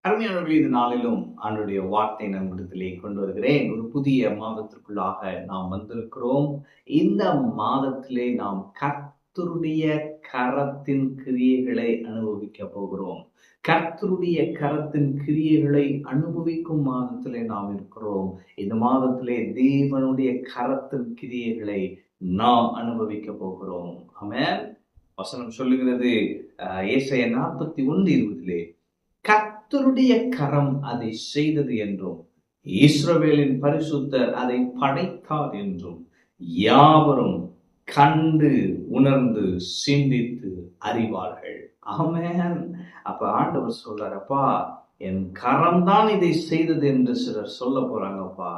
அருமையானவர்களே, இந்த நாளிலும் ஆண்டவருடைய வார்த்தை நம்மிடத்திலே கொண்டு வருகிறேன். ஒரு புதிய மாதத்திற்குள்ளாக நாம் வந்திருக்கிறோம். இந்த மாதத்திலே நாம் கர்த்தருடைய கரத்தின் கிரியைகளை அனுபவிக்க போகிறோம். கர்த்தருடைய கரத்தின் கிரியைகளை அனுபவிக்கும் மாதத்திலே நாம் இருக்கிறோம். இந்த மாதத்திலே தேவனுடைய கரத்தின் கிரியைகளை நாம் அனுபவிக்க போகிறோம். ஆமென். வசனம் சொல்லுகிறது, ஏசாயா 41:20 கர்த்தருடைய கரம் அதை செய்தது என்றும் இஸ்ரவேலின் பரிசுத்தர் அதை படைத்தார் என்றும் யாவரும் கண்டு உணர்ந்து சிந்தித்து அறிவார்கள். ஆமென். அப்ப ஆண்டவர் சொல்றாரப்பா, என் கரம் தான் இதை செய்தது என்று சிலர் சொல்ல போறாங்கப்பா.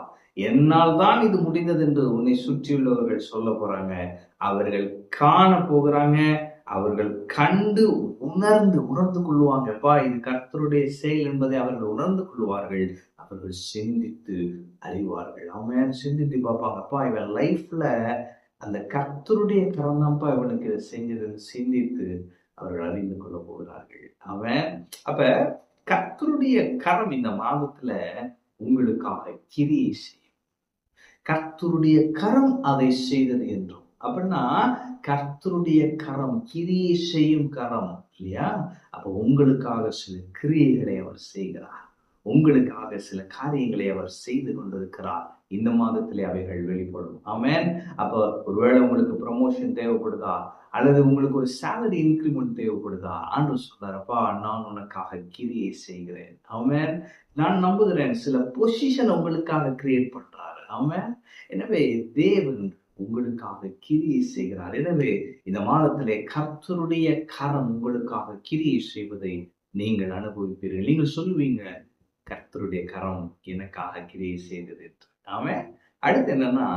என்னால் தான் இது முடிந்தது என்று உன்னை சுற்றியுள்ளவர்கள் சொல்ல போறாங்க. அவர்கள் காண போகிறாங்க. அவர்கள் கண்டு உணர்ந்து கொள்வாங்கப்பா, இது கர்த்தருடைய செயல் என்பதை அவர்கள் உணர்ந்து கொள்வார்கள். அவர்கள் சிந்தித்து அறிவார்கள். அவன் சிந்தித்து பார்ப்பாங்கப்பா, இவன் லைஃப்ல அந்த கர்த்தருடைய கரம் தான்ப்பா இவனுக்கு இதை செஞ்சதுன்னு சிந்தித்து அவர்கள் அறிந்து கொள்ள போகிறார்கள். அவன் அப்ப கர்த்தருடைய கரம் இந்த மாதத்துல உங்களுக்காக கிரியை செய்யும். கர்த்தருடைய கரம் அதை செய்தது என்றும் அப்படின்னா கர்த்தருடைய கரம் கிரியை செய்யும் கரம் இல்லையா? அப்ப உங்களுக்காக சில கிரியைகளை அவர் செய்கிறார். உங்களுக்காக சில காரியங்களை அவர் செய்து கொண்டிருக்கிறார். இந்த மாதத்திலே அவைகள் வெளிப்படும். ஆமென். அப்ப ஒருவேளை உங்களுக்கு ப்ரமோஷன் தேவைப்படுதா, அல்லது உங்களுக்கு ஒரு சேலரி இன்க்ரிமெண்ட் தேவைப்படுதா, ஆண்டவர் சொல்றாரப்பா, நான் உனக்காக கிரியை செய்கிறேன். ஆமென். நான் நம்புகிறேன் சில பொசிஷன் உங்களுக்காக கிரியேட் பண்றாரு. ஆமென். எனவே தேவன் உங்களுக்காக கிரியை செய்கிறார். எனவே இந்த மாதத்திலே கர்த்தருடைய கரம் உங்களுக்காக கிரியை செய்வதை நீங்கள் அனுபவிப்பீர்கள். நீங்கள் சொல்லுவீங்க, கர்த்தருடைய கரம் எனக்காக கிரியை செய்தது என்று. ஆமென். அடுத்து என்னன்னா,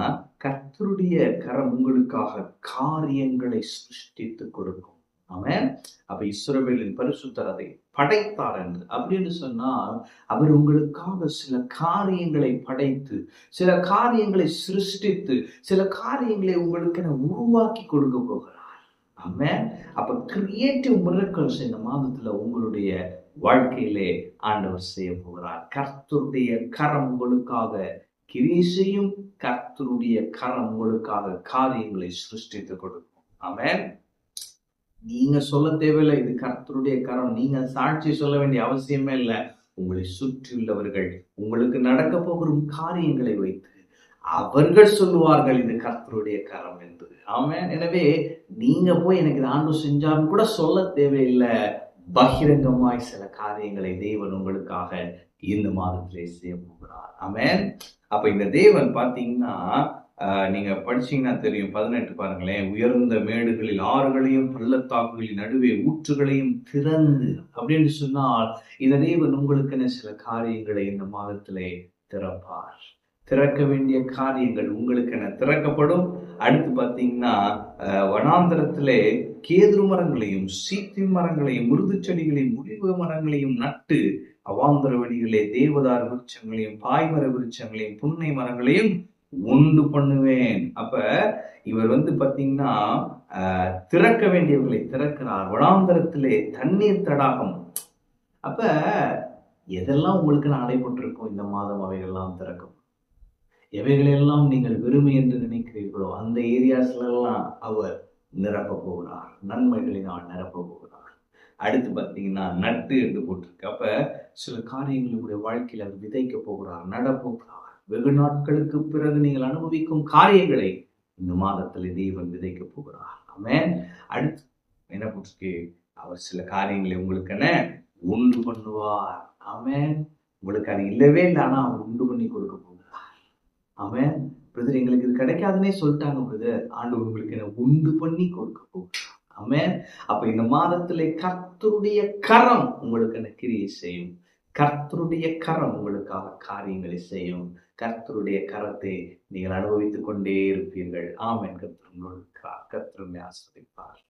கர்த்தருடைய கரம் உங்களுக்காக காரியங்களை சிருஷ்டித்து கொடுக்கும். ஆமென். அப்ப இஸ்ரவேலின் பரிசுத்தர் அதை படைத்தார் என்று அப்படின்னு சொன்னால், அவர் உங்களுக்காக சில காரியங்களை படைத்து, சில காரியங்களை சிருஷ்டித்து, சில காரியங்களை உங்களுக்கு உருவாக்கி கொடுக்க போகிறார். ஆமென். அப்ப கிரியேட்டிவ் மிரக்கிள்ஸ் இந்த மாதத்துல உங்களுடைய வாழ்க்கையிலே ஆண்டவர் செய்ய போகிறார். கர்த்தருடைய கரம் உங்களுக்காக கிரியை செய்யும். கர்த்தருடைய கரம் உங்களுக்காக காரியங்களை சிருஷ்டித்து கொடுக்கும். ஆமென். நீங்க சொல்ல தேவையில்லை, இது கர்த்தருடைய கரம். நீங்க சாட்சி சொல்ல வேண்டிய அவசியமே இல்லை. உங்களை சுற்றியுள்ளவர்கள் உங்களுக்கு நடக்க போகும் காரியங்களை வைத்து அவர்கள் சொல்லுவார்கள், இது கர்த்தருடைய கரம் என்று. ஆமென். எனவே நீங்க போய் எனக்கு இது ஆண்டவர் செஞ்சாலும் கூட சொல்ல தேவையில்லை. பகிரங்கமாய் சில காரியங்களை தேவன் உங்களுக்காக இந்த மாதத்திலே செய்ய போகிறார். ஆமென். அப்ப இந்த தேவன் பாத்தீங்கன்னா, நீங்க படிச்சீங்கன்னா தெரியும். 18 பாருங்களேன். உயர்ந்த மேடுகளில் ஆறுகளையும் பள்ளத்தாக்குகளின் நடுவே ஊற்றுகளையும் திறந்து அப்படின்னு சொன்னால், இந்த தேவன் உங்களுக்கு சில காரியங்களை இந்த மாதத்திலே திறப்பார். திறக்க வேண்டிய காரியங்கள் உங்களுக்கு திறக்கப்படும். அடுத்து பாத்தீங்கன்னா, வனாந்தரத்திலே கேதுரு மரங்களையும் சீத்தி மரங்களையும் மிருது செடிகளையும் முறிவு மரங்களையும் நட்டு, அவாந்தர வழிகளே தேவதார் விருட்சங்களையும் பாய்மர விருட்சங்களையும் புன்னை மரங்களையும் உண்டு பண்ணுவேன். அப்ப இவர் பாத்தீங்கன்னா, திறக்க வேண்டியவர்களை திறக்கிறார். வனாந்தரத்திலே தண்ணீர் தடாகம். அப்ப எதெல்லாம் உங்களுக்கு அடைபட்டிருக்கும் இந்த மாதம் அவைகள்லாம் திறக்கும். எவைகளெல்லாம் நீங்கள் வெறுமை என்று நினைக்கிறீர்களோ அந்த ஏரியாஸ்ல எல்லாம் அவர் நிரப்ப போகிறார். நன்மைகளினால் நிரப்ப போகிறார். அடுத்து பாத்தீங்கன்னா, நட்டு என்று போட்டிருக்கு. அப்ப சில காரியங்களுடைய வாழ்க்கையில் அவர் விதைக்க போகிறார், நடப்போகிறார். வெகு நாட்களுக்கு பிறகு நீங்கள் அனுபவிக்கும் காரியங்களை இந்த மாதத்துல தேவன் விதைக்க போகிறார். ஆமென். அடுத்து என்ன போட்டிருக்கு, அவர் சில காரியங்களை உங்களுக்கு உண்டு பண்ணுவார். ஆமென். உங்களுக்கு அது இல்லவே இல்லை, ஆனா அவர் உண்டு பண்ணி கொடுக்க போகிறார். ஆமென். பிரதர், எங்களுக்கு இது கிடைக்காதுன்னே சொல்லிட்டாங்க பிரதர், ஆண்டவர் உங்களுக்கு உண்டு பண்ணி கொடுக்க போகிறார். ஆமென். அப்ப இந்த மாதத்திலே கர்த்தருடைய கரம் உங்களுக்கு கிரியை செய்யும். கர்த்தருடைய கரம் உங்களுக்காக காரியங்களை செய்யும். கர்த்தருடைய கரத்தை நீங்கள் அனுபவித்துக் கொண்டே இருப்பீர்கள். ஆமென். கர்த்தர் உங்களோடு இருக்கிறார். கர்த்தர் உங்களை ஆசீர்வதிப்பார்.